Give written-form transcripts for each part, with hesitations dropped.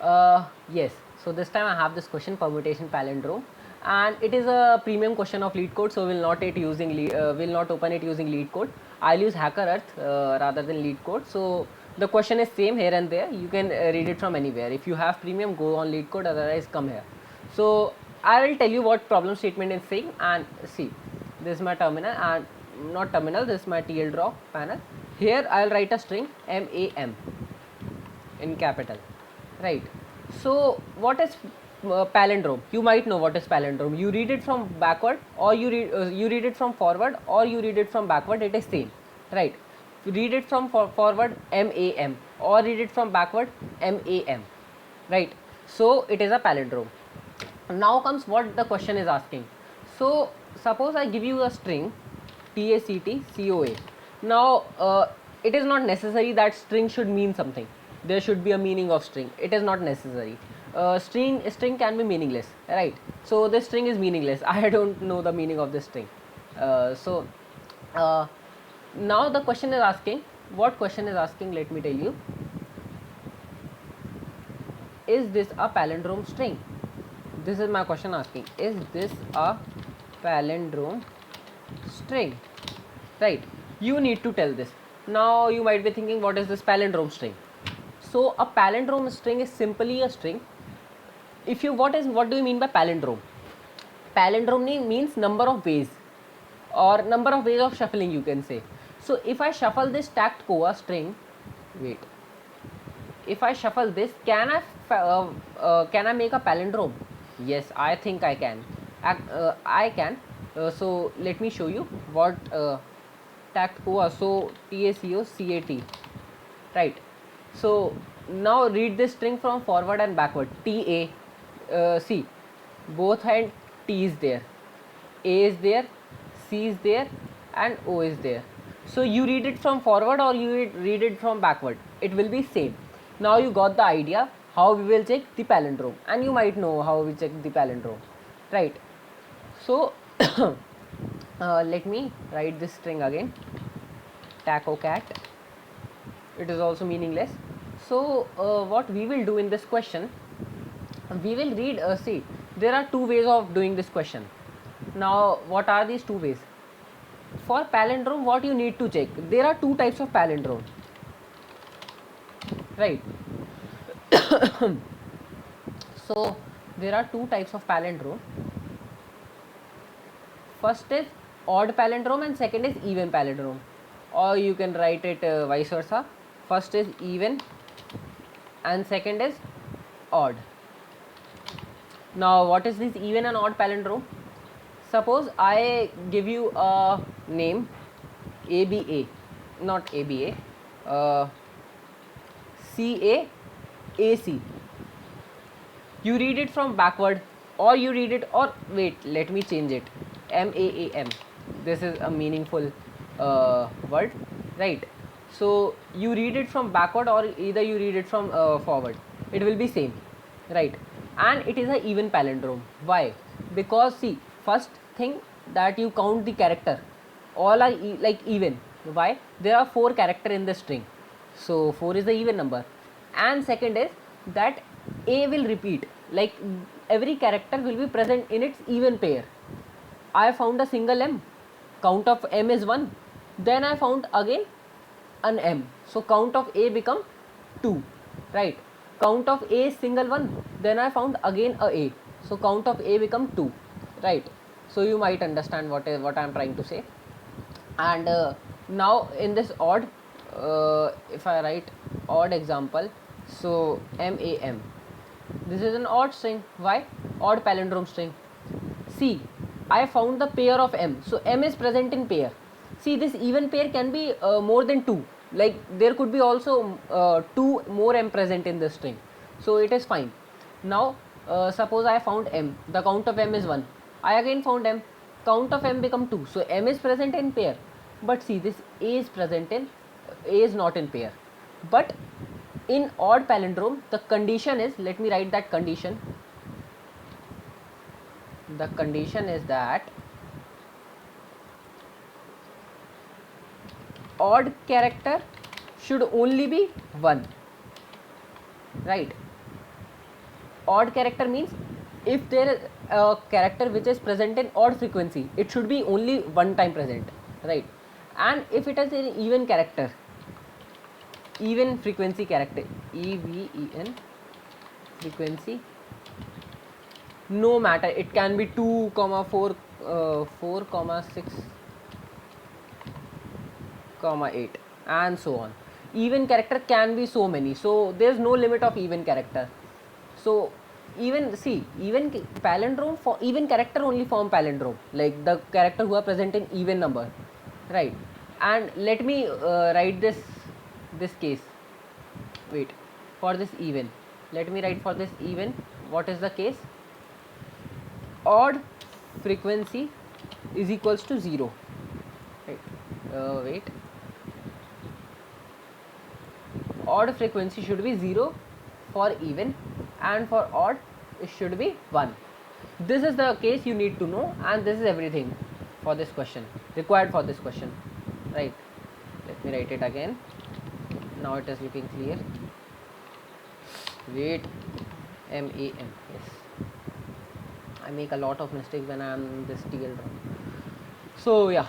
Yes. So this time I have this question, permutation palindrome, and it is a premium question of LeetCode. So will not open it using LeetCode. I'll use HackerEarth rather than LeetCode. So the question is same here and there. You can read it from anywhere. If you have premium, go on LeetCode. Otherwise, come here. So I will tell you what problem statement is saying, and see, this is my terminal, and not terminal. This is my TL draw panel. Here I'll write a string MAM in capital, right? So what is palindrome? You might know what is palindrome. You read it from backward, or you read it from forward, or you read it from backward. It is same, right? You read it from forward MAM, or read it from backward MAM, right? So it is a palindrome. Now comes what the question is asking. So suppose I give you a string TACTCOA. Now it is not necessary that string should mean something. There should be a meaning of string. It is not necessary. String can be meaningless, right? So this string is meaningless. I don't know the meaning of this string. So now the question is asking, what question is asking, let me tell you. Is this a palindrome string? This is my question asking, is this a palindrome string, right? You need to tell this. Now you might be thinking, what is this palindrome string? So a palindrome string is simply a string. If you what do you mean by palindrome? Palindrome means number of ways, or number of ways of shuffling, you can say. So if I shuffle this tact coa string, wait, if I shuffle this, can I make a palindrome? Yes, I think I can. I can. So let me show you what tact coa. So TACOCAT, right? So now read this string from forward and backward. TA, see, both hand T is there, A is there, C is there, and O is there. So you read it from forward or you read it from backward, it will be same. Now you got the idea how we will check the palindrome, and you might know how we check the palindrome, right? So let me write this string again, tacocat. It is also meaningless. So what we will do in this question, we will read, see, there are two ways of doing this question. Now what are these two ways? For palindrome, what you need to check, there are two types of palindrome, right? So there are two types of palindrome. First is odd palindrome and second is even palindrome, or you can write it vice versa. First is even and second is odd. Now what is this even and odd palindrome? Suppose I give you a name ABA, not ABA, CAAC. You read it from backward, or you read it, or wait, let me change it, MAAM. This is a meaningful word, right? So you read it from backward or either you read it from forward, it will be same, right? And it is a even palindrome. Why? Because see, first thing that you count the character, all are like even. Why? There are 4 character in the string, so 4 is the even number. And second is that A will repeat, like every character will be present in its even pair. I found a single M, count of M is 1, then I found again an M, so count of A become 2, right? Count of A is single 1, then I found again a, so count of A become 2, right? So you might understand what I am trying to say. And now in this odd, if I write odd example, so MAM, this is an odd string. Why? Odd palindrome string. See, I found the pair of M, so M is present in pair. See, this even pair can be more than 2, like there could be also 2 more M present in the string, so it is fine. Now suppose I found M, the count of M is 1, I again found M, count of M become 2, so M is present in pair. But see, this A is present in, A is not in pair. But in odd palindrome, the condition is, let me write that condition. The condition is that odd character should only be 1, right? Odd character means if there is a character which is present in odd frequency, it should be only one time present, right? And if it is an even character, even frequency character, even frequency, no matter, it can be 2 comma 4 4 comma 6 comma 8 and so on. Even character can be so many, so there is no limit of even character. So even see, even palindrome, for even character only form palindrome, like the character who are present in even number, right? And let me write this case. Wait, for this even, let me write for this even. What is the case? Odd frequency is equals to 0, right? Wait, odd frequency should be 0 for even, and for odd it should be 1. This is the case you need to know, and this is everything for this question, required for this question, right? Let me write it again. Now it is looking clear. Wait, MAM, yes. I make a lot of mistakes when I am in this TL draw. So yeah,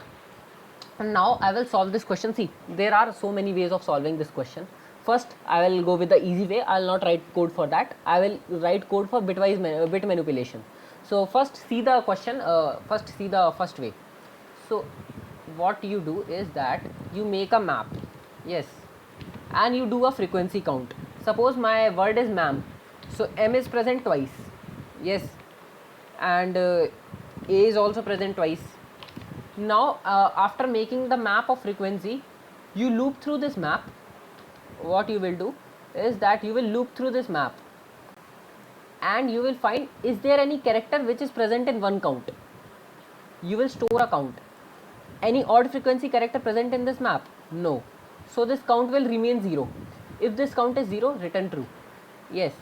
and now I will solve this question. See, there are so many ways of solving this question. First, I will go with the easy way. I will not write code for that. I will write code for bitwise bit manipulation. So first see the question, first see the first way. So what you do is that you make a map, yes, and you do a frequency count. Suppose my word is ma'am, so M is present twice, yes, and A is also present twice. Now after making the map of frequency, you loop through this map. What you will do is that you will loop through this map, and you will find, is there any character which is present in one count? You will store a count. Any odd frequency character present in this map? No. So this count will remain 0. If this count is 0, return true, yes.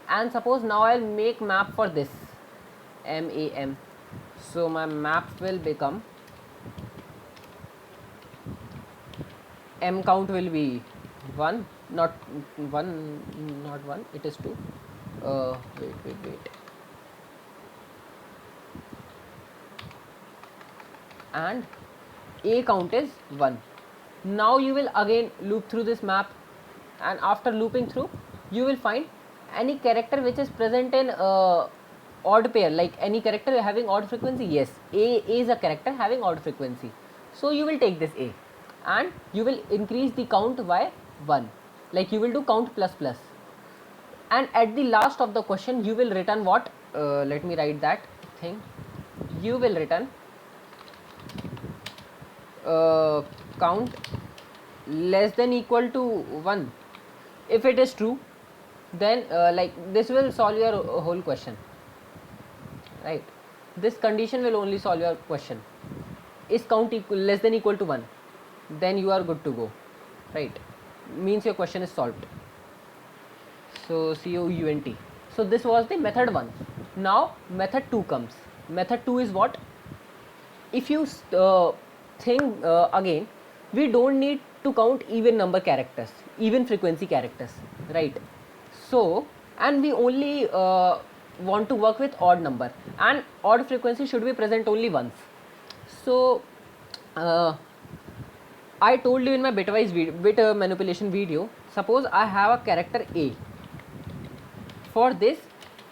And suppose now I will make map for this MAM. So my map will become, M count will be 1, not 1, it is 2. Wait. And A count is 1. Now you will again loop through this map, and after looping through, you will find any character which is present in odd pair, like any character having odd frequency. Yes, A is a character having odd frequency. So you will take this A, and you will increase the count by 1, like you will do count plus plus, and at the last of the question you will return what? Let me write that thing. You will return count less than equal to 1. If it is true, then like this will solve your whole question, right? This condition will only solve your question. Is count less than equal to 1, then you are good to go, right? Means your question is solved. So COUNT. So this was the method 1. Now method 2 comes. Method 2 is what? If you think again, we don't need to count even number characters, even frequency characters, right? So, and we only want to work with odd number, and odd frequency should be present only once. So I told you in my bitwise bit manipulation video, suppose I have a character A. For this,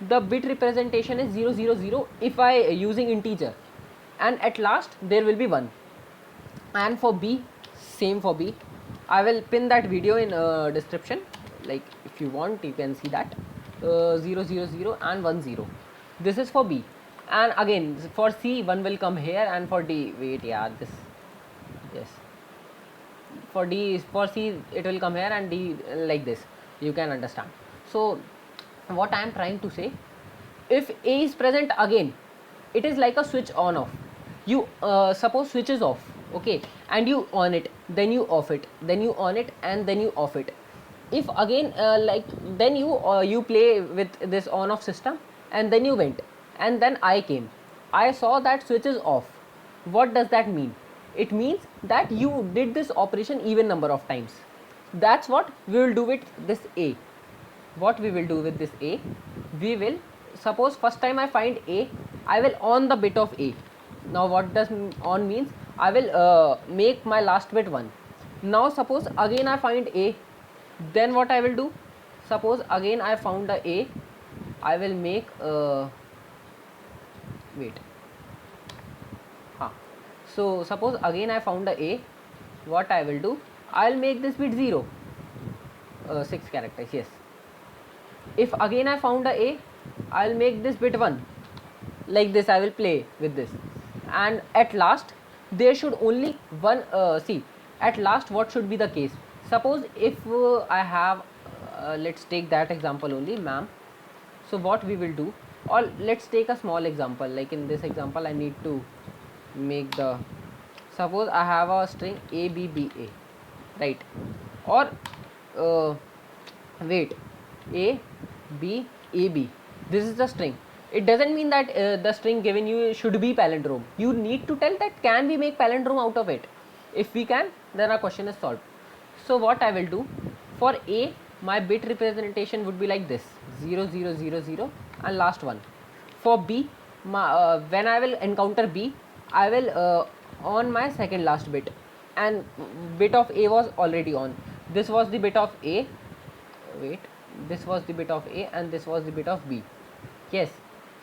the bit representation is 000 if I using integer, and at last there will be 1. And for B, same for B. I will pin that video in description, like if you want you can see that. 000 and 10. This is for B, and again for C 1 will come here, and for D, wait, yeah, this, yes, for D, for C it will come here, and D like this, you can understand. So what I am trying to say, if A is present again, it is like a switch on off. You suppose switch is off, okay, and you on it, then you off it, then you on it, and then you off it. If again like then you play with this on off system, and then you went, and then I came, I saw that switch is off. What does that mean? It means that you did this operation even number of times. That's what we will do with this A. What we will do with this A, we will, suppose first time I find A, I will on the bit of A. Now what does on means? I will make my last bit 1. Now suppose again I find A, then what I will do? Suppose again I found the A, I will make wait. So suppose again I found the A, what I will do? I will make this bit 0. 6 characters, yes. If again I found the A, I will make this bit 1. Like this I will play with this. And at last there should only one, see, at last what should be the case? Suppose if I have, let's take that example only, ma'am. So what we will do, or let's take a small example, like in this example I need to make the, suppose I have a string a b b a, right? Or wait, a b a b, this is the string. It doesn't mean that the string given you should be palindrome. You need to tell that can we make palindrome out of it. If we can, then our question is solved. So what I will do, for a my bit representation would be like this, 0 0 0 0 and last one. For b, when I will encounter b, I will on my second last bit, and bit of a was already on. This was the bit of a, wait, this was the bit of a and this was the bit of b. Yes,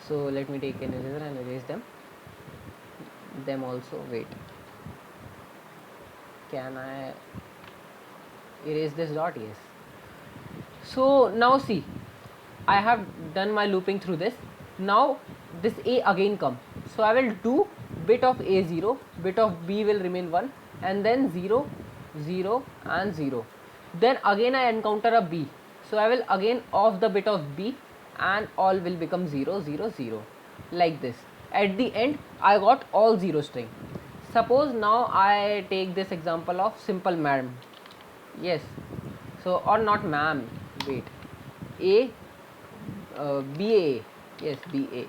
so let me take an eraser and erase them also. Wait, can I erase this dot? Yes. So now see, I have done my looping through this. Now this a again come, so I will do bit of a 0, bit of b will remain 1, and then 0 0 and 0. Then again I encounter a b, so I will again off the bit of b and all will become 0 0 0, like this. At the end I got all 0 string. Suppose now I take this example of simple ma'am. Yes, so, or not ma'am, wait, a ba, yes, ba,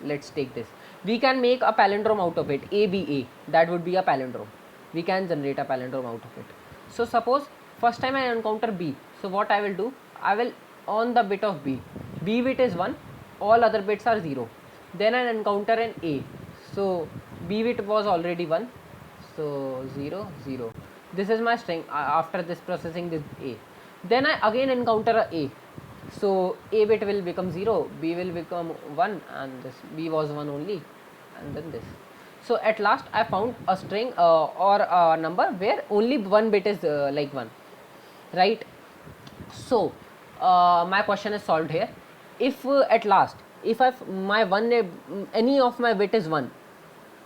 let's take this. We can make a palindrome out of it, aba, that would be a palindrome. We can generate a palindrome out of it. So suppose first time I encounter b, so what I will do, I will on the bit of b bit is 1, all other bits are 0. Then I encounter an a, so b bit was already 1, so 0 0. This is my string. After this processing this a, then I again encounter a, so a bit will become 0, b will become 1, and this b was 1 only, and then this. So at last I found a string or a number where only one bit is like 1, right? So my question is solved here. If at last, if my one any of my bit is 1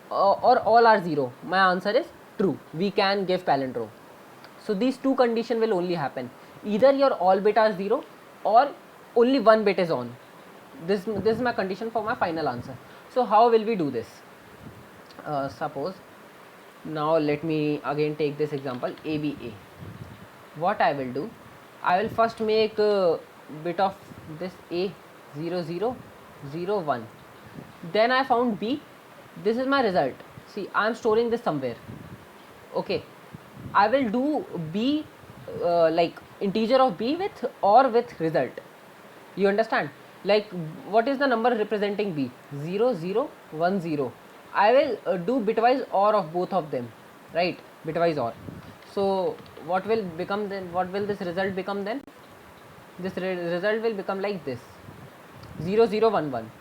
or all are 0, my answer is true. We can give palindrome. So these two condition will only happen. Either your all bit are 0 or only one bit is on. This is my condition for my final answer. So how will we do this? Suppose now let me again take this example ABA. What I will do, I will first make a bit of this A 0 0 0 1. Then I found B. This is my result. See, I am storing this somewhere. Okay, I will do B like integer of B with or with result. You understand? Like what is the number representing B? 0 0 1 0. I will do bitwise OR of both of them, right? Bitwise OR. So what will become then? What will this result become then? This result will become like this: 0 0 1 1.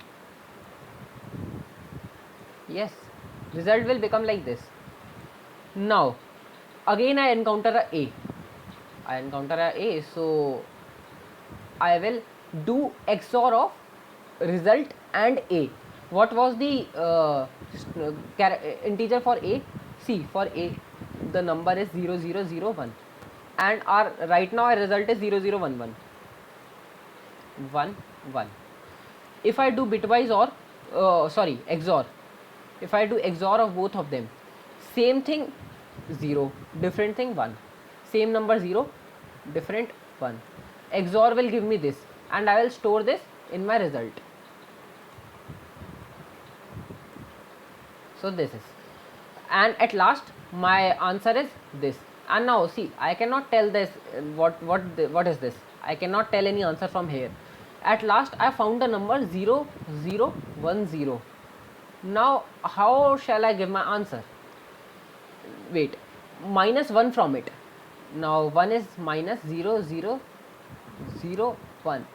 Yes, result will become like this. Now again I encounter a A. I encounter a A, so I will do XOR of result and A. What was the integer for A? See, for A the number is 0 0 0 1, and our right now our result is 0 0 1 1 1 1. If I do bitwise or XOR, if I do XOR of both of them, same thing 0, different thing 1, same number 0, different 1. XOR will give me this, and I will store this in my result. So this is, and at last my answer is this. And now see, I cannot tell this what is this. I cannot tell any answer from here. At last I found the number 0 0 1 0. Now how shall I give my answer? Wait, minus 1 from it. Now 1 is minus 0 0 0 1,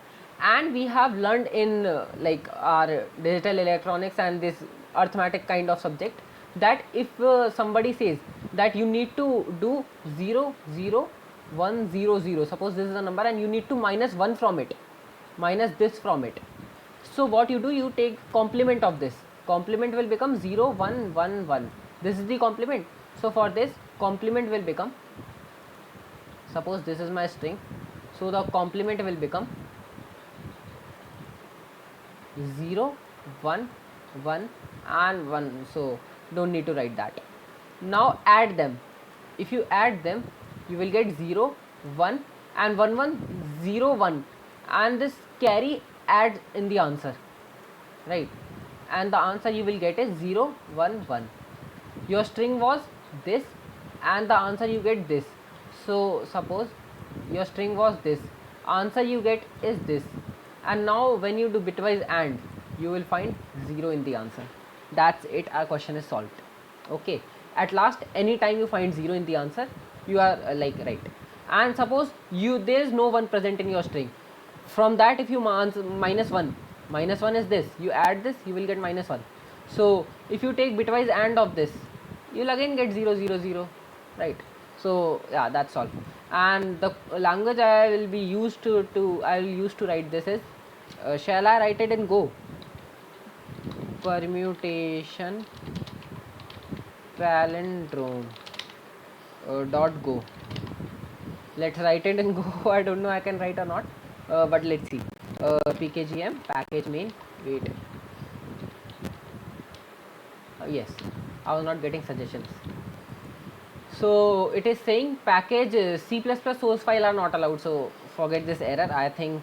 and we have learned in like our digital electronics and this arithmetic kind of subject that if somebody says that you need to do 0 0 1 0 0, suppose this is a number and you need to minus 1 from it, minus this from it. So what you do, you take complement of this. Complement will become 0 1 1 1. This is the complement. So for this, complement will become, suppose this is my string, so the complement will become 0 1 1 and 1. So don't need to write that. Now add them. If you add them, you will get 0 1 and 1 1 0 1, and this carry adds in the answer, right? And the answer you will get is 0 1 1. Your string was this and the answer you get this. So suppose your string was this, answer you get is this, and now when you do bitwise AND, you will find 0 in the answer. That's it, our question is solved. Okay, at last anytime you find 0 in the answer, you are like right. And suppose you there is no 1 present in your string, from that if you minus 1, minus 1 is this, you add this, you will get minus 1. So if you take bitwise AND of this, you will again get 0 0 0, right? So yeah, that's all. And the language I will be used to I will use to write this is shall I write it in Go? Permutation palindrome .go. Let's write it in Go. I don't know I can write or not, but let's see. PKGM package main. Wait. Yes, I was not getting suggestions. So it is saying package C++ source file are not allowed. So forget this error. I think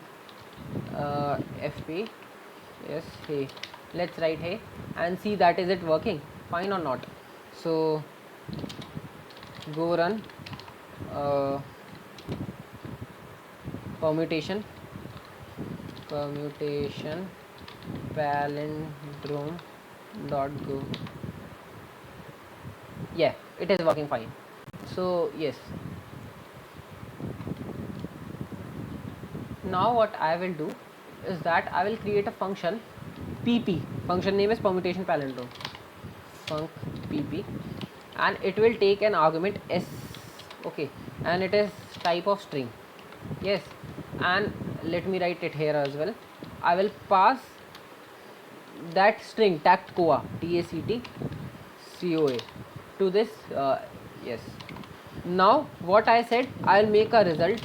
FP. Yes, hey. Let's write hey and see that is it working fine or not. So go run permutation palindrome .go. Yeah, it is working fine. So yes, now what I will do is that I will create a function pp. Function name is permutation palindrome func pp, and it will take an argument s. Okay, and it is type of string. Yes, and let me write it here as well. I will pass that string tact coa TACT-COA to this. Yes, now what I said, I will make a result.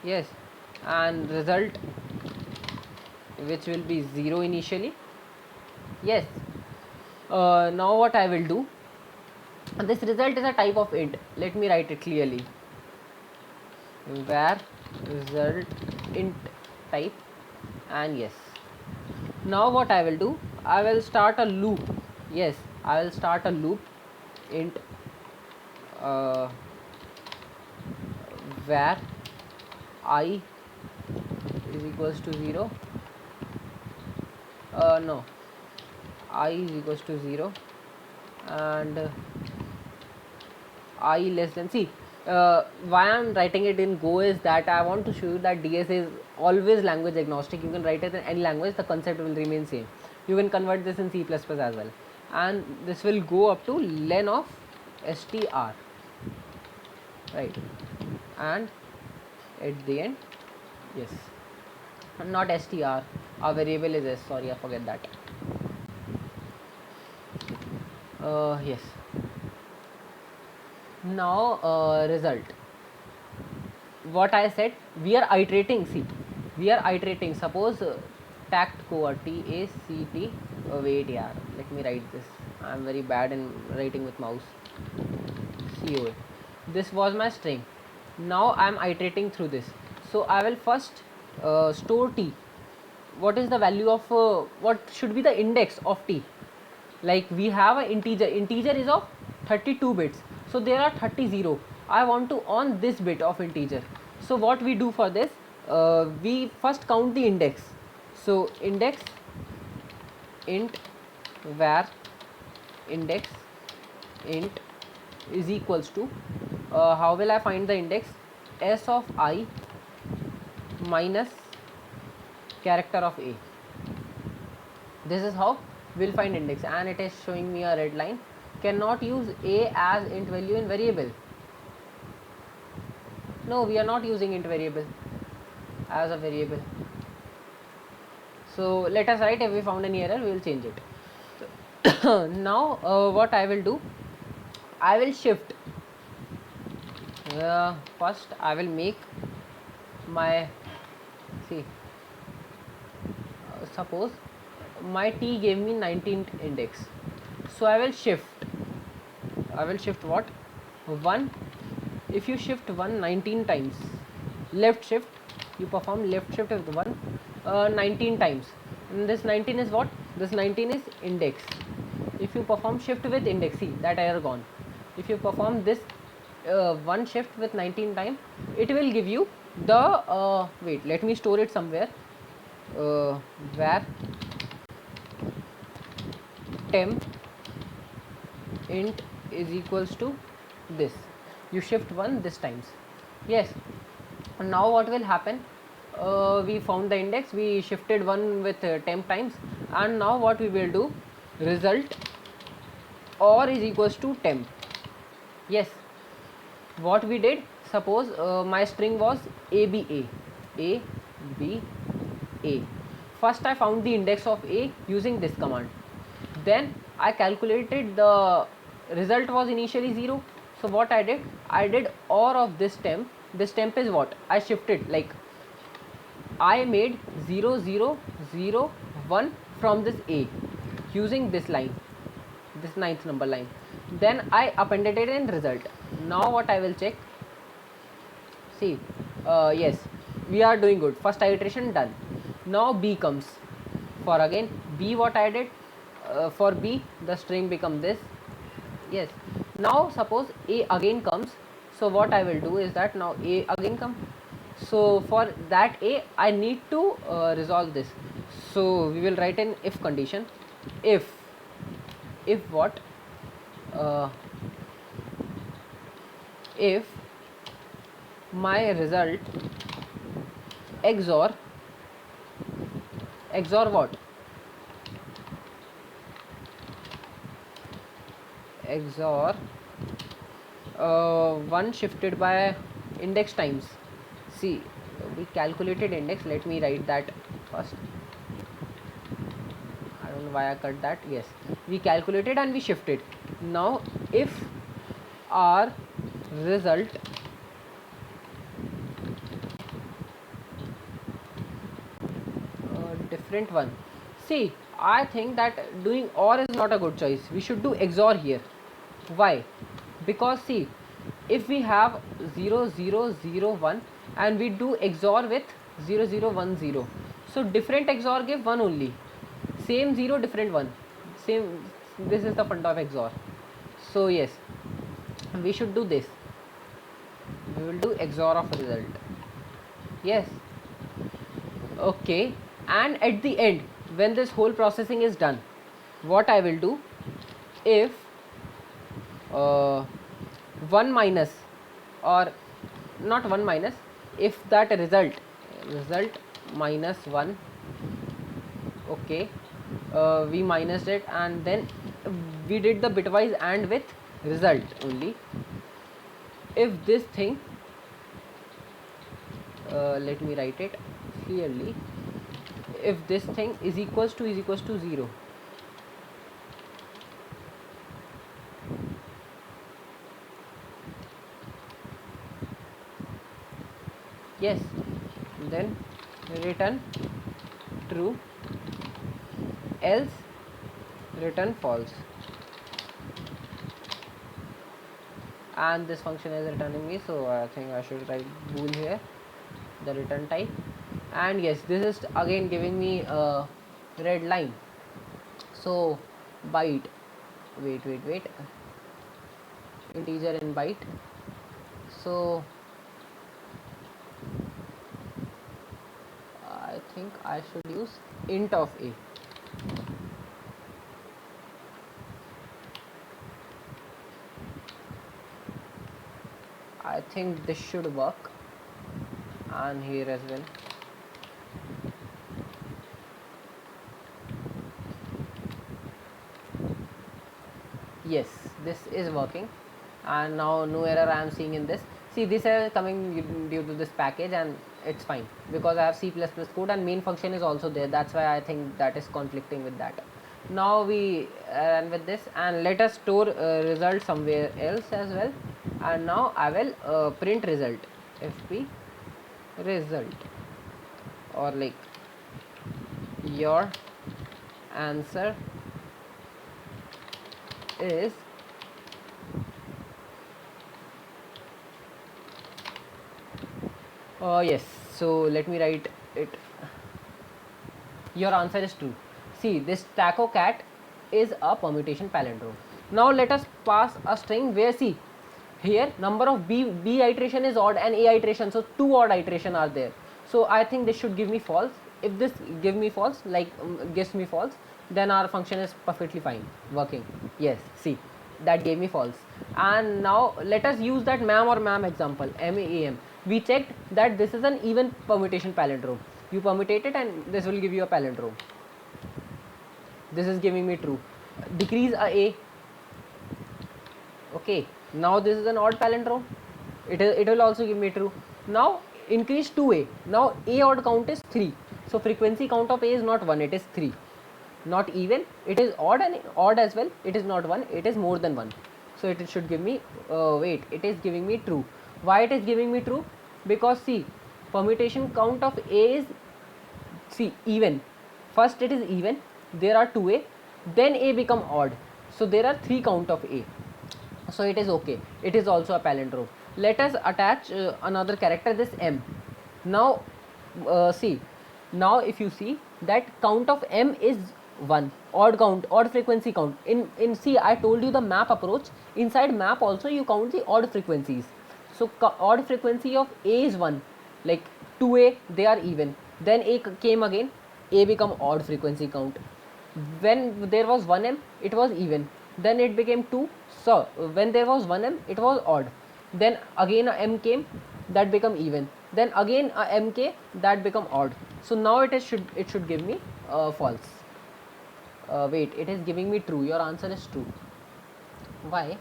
Yes, and result which will be 0 initially. Yes, now what I will do, this result is a type of int. Let me write it clearly. Where result int type, and yes, now what I will do, I will start a loop. Yes, I will start a loop int where I is equals to 0. No, I is equals to 0 and I less than, see, why I am writing it in Go is that I want to show you that DS is always language agnostic. You can write it in any language, the concept will remain same. You can convert this in C++ as well, and this will go up to len of str, right? And at the end, yes, not str, our variable is s. Sorry, I forget that. Yes. Now result. What I said, we are iterating. See, we are iterating. Suppose tact coa TACT. Wait, yeah. Let me write this. I am very bad in writing with mouse. COA. This was my string. Now I am iterating through this. So I will first store t. What is the value of what should be the index of t? Like we have an integer. Integer is of 32 bits. So there are 30 0. I want to on this bit of integer. So what we do for this? We first count the index. So index int var index int is equals to, how will I find the index? S of I minus character of a. This is how we'll find index, and it is showing me a red line. Cannot use a as int value in variable. No, we are not using int variable as a variable. So let us write, if we found any error we will change it. Now what I will do, I will shift, first I will make my, see, suppose my t gave me 19th index, so I will shift what, 1. If you shift 1 19 times, left shift, you perform left shift with 1 19 times, and this 19 is what, this 19 is index. If you perform shift with index, see that error gone. If you perform this one shift with 19 time, it will give you the wait, let me store it somewhere, var temp int is equals to this. You shift 1 this times. Yes. Now what will happen, we found the index, we shifted 1 with temp times, and now what we will do, result or is equals to temp. Yes, what we did, suppose my string was ABA. First I found the index of A using this command, then I calculated the result was initially 0. So what I did OR of this temp. This temp is what I shifted, like I made 0 0 0 1 from this A using this line, this 9th number line, then I appended it in result. Now what I will check, see, yes, we are doing good, first iteration done. Now B comes, for again B what I did, for B the string become this. Yes, now suppose A again comes, so what I will do is that now A again come, so for that A I need to resolve this. So we will write an if condition, if what, if my result XOR what, XOR 1 shifted by index times. See, we calculated index, let me write that first. I don't know why I cut that. Yes, we calculated and we shifted. Now if our result different one, see, I think that doing OR is not a good choice. We should do XOR here. Why? Because see, if we have 0 0 0 1 and we do XOR with 0 0 1 0, so different XOR give 1 only, same 0 different 1, same. This is the fun of XOR. So yes, we should do this, we will do XOR of result. Yes, okay. And at the end, when this whole processing is done, what I will do, if 1 minus, or not 1 minus, if that result minus 1, okay, we minused it and then we did the bitwise AND with result only. If this thing, let me write it clearly, if this thing is equals to 0, yes, then return true, else return false, and this function is returning me, so I think I should write bool here, the return type. And yes, this is again giving me a red line. So byte, wait, integer in byte, so I think I should use int of a. I think this should work, and here as well. Yes, this is working, and now no error I am seeing in this. See, this is coming due to this package, and it's fine because I have C++ code and main function is also there. That's why I think that is conflicting with that. Now we run with this, and let us store result somewhere else as well. And now I will print result, fp result, or like your answer is yes. So let me write it. Your answer is true. See, this taco cat is a permutation palindrome. Now let us pass a string where, see, here number of b iteration is odd and a iteration, so two odd iteration are there. So I think this should give me false. If this give me false, like gives me false, then our function is perfectly fine working. Yes, see, that gave me false. And now let us use that mam or mam example, MAM. We checked that this is an even permutation palindrome. You permutate it and this will give you a palindrome. This is giving me true. Decrease a. Okay, now this is an odd palindrome. It will also give me true. Now increase 2a. Now a odd count is 3. So frequency count of a is not 1, it is 3. Not even, it is odd, and odd as well. It is not 1, it is more than 1. So it should give me, wait, it is giving me true. Why it is giving me true? Because see, permutation count of a is, see, even. First it is even, there are 2a, then a become odd. So there are 3 count of a. So it is okay. It is also a palindrome. Let us attach another character, this m. Now see, now if you see that count of m is 1, odd count, odd frequency count. In see, I told you the map approach. Inside map also you count the odd frequencies. So odd frequency of a is 1, like 2a, they are even. Then a came again, a become odd frequency count. When there was 1m, it was even. Then it became 2. So when there was 1m, it was odd. Then again a m came, that become even. Then again a mk, that become odd. So now it should give me false. Wait, it is giving me true. Your answer is true. Why?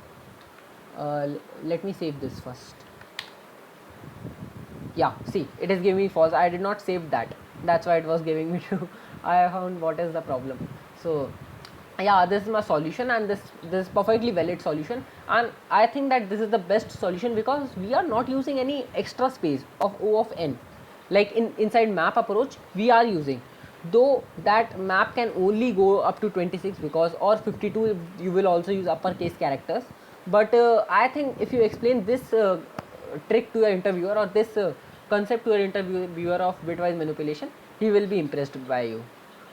Let me save this first. Yeah, see, it is giving me false. I did not save that. That's why it was giving me true. I found what is the problem. So yeah, this is my solution, and this is perfectly valid solution, and I think that this is the best solution because we are not using any extra space of O of n. Like inside map approach we are using, though that map can only go up to 26 because, or 52 you will also use uppercase characters. But I think if you explain this trick to your interviewer, or this concept to your interviewer of bitwise manipulation, he will be impressed by you.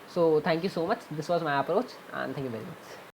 So thank you so much. This was my approach, and thank you very much.